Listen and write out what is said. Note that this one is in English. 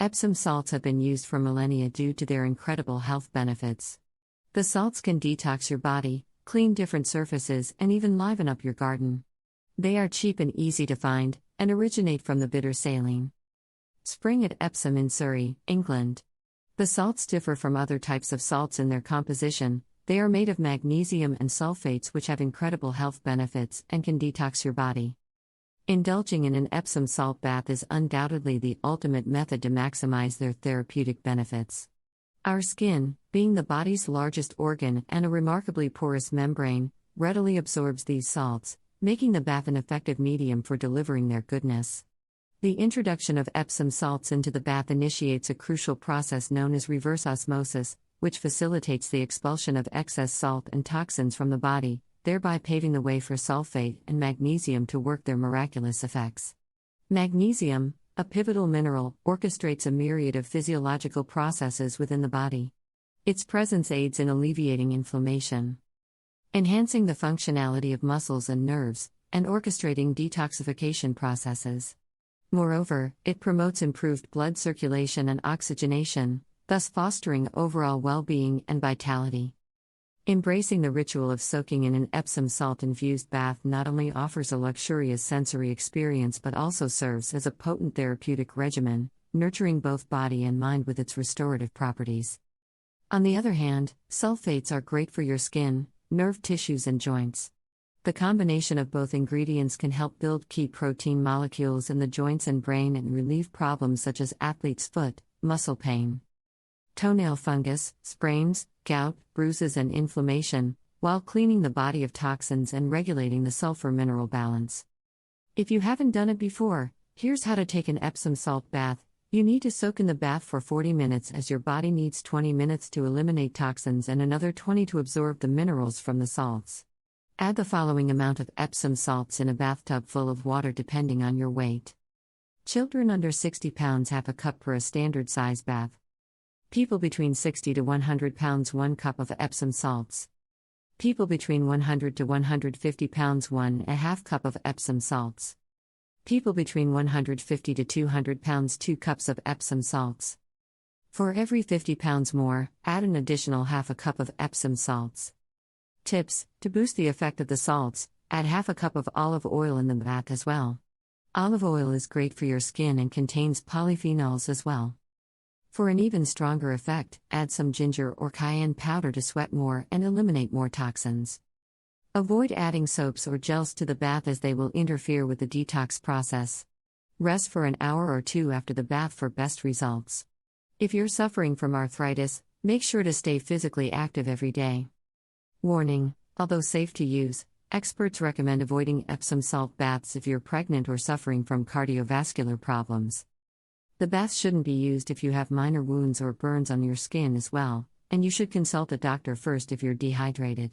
Epsom salts have been used for millennia due to their incredible health benefits. The salts can detox your body, clean different surfaces, and even liven up your garden. They are cheap and easy to find, and originate from the bitter saline spring at Epsom in Surrey, England. The salts differ from other types of salts in their composition. They are made of magnesium and sulfates, which have incredible health benefits and can detox your body. Indulging in an Epsom salt bath is undoubtedly the ultimate method to maximize their therapeutic benefits. Our skin, being the body's largest organ and a remarkably porous membrane, readily absorbs these salts, making the bath an effective medium for delivering their goodness. The introduction of Epsom salts into the bath initiates a crucial process known as reverse osmosis, which facilitates the expulsion of excess salt and toxins from the body, thereby paving the way for sulfate and magnesium to work their miraculous effects. Magnesium, a pivotal mineral, orchestrates a myriad of physiological processes within the body. Its presence aids in alleviating inflammation, enhancing the functionality of muscles and nerves, and orchestrating detoxification processes. Moreover, it promotes improved blood circulation and oxygenation, thus fostering overall well-being and vitality. Embracing the ritual of soaking in an Epsom salt-infused bath not only offers a luxurious sensory experience but also serves as a potent therapeutic regimen, nurturing both body and mind with its restorative properties. On the other hand, sulfates are great for your skin, nerve tissues and joints. The combination of both ingredients can help build key protein molecules in the joints and brain and relieve problems such as athlete's foot, muscle pain, toenail fungus, sprains, gout, bruises and inflammation, while cleaning the body of toxins and regulating the sulfur mineral balance. If you haven't done it before, here's how to take an Epsom salt bath. You need to soak in the bath for 40 minutes as your body needs 20 minutes to eliminate toxins and another 20 to absorb the minerals from the salts. Add the following amount of Epsom salts in a bathtub full of water depending on your weight. Children under 60 pounds half a cup per a standard size bath. People between 60 to 100 pounds 1 cup of Epsom salts. People between 100 to 150 pounds 1/2 cup of Epsom salts. People between 150 to 200 pounds 2 cups of Epsom salts. For every 50 pounds more, add an additional half a cup of Epsom salts. Tips: to boost the effect of the salts, add half a cup of olive oil in the bath as well. Olive oil is great for your skin and contains polyphenols as well. For an even stronger effect, add some ginger or cayenne powder to sweat more and eliminate more toxins. Avoid adding soaps or gels to the bath as they will interfere with the detox process. Rest for an hour or two after the bath for best results. If you're suffering from arthritis, make sure to stay physically active every day. Warning: although safe to use, experts recommend avoiding Epsom salt baths if you're pregnant or suffering from cardiovascular problems. The bath shouldn't be used if you have minor wounds or burns on your skin as well, and you should consult a doctor first if you're dehydrated.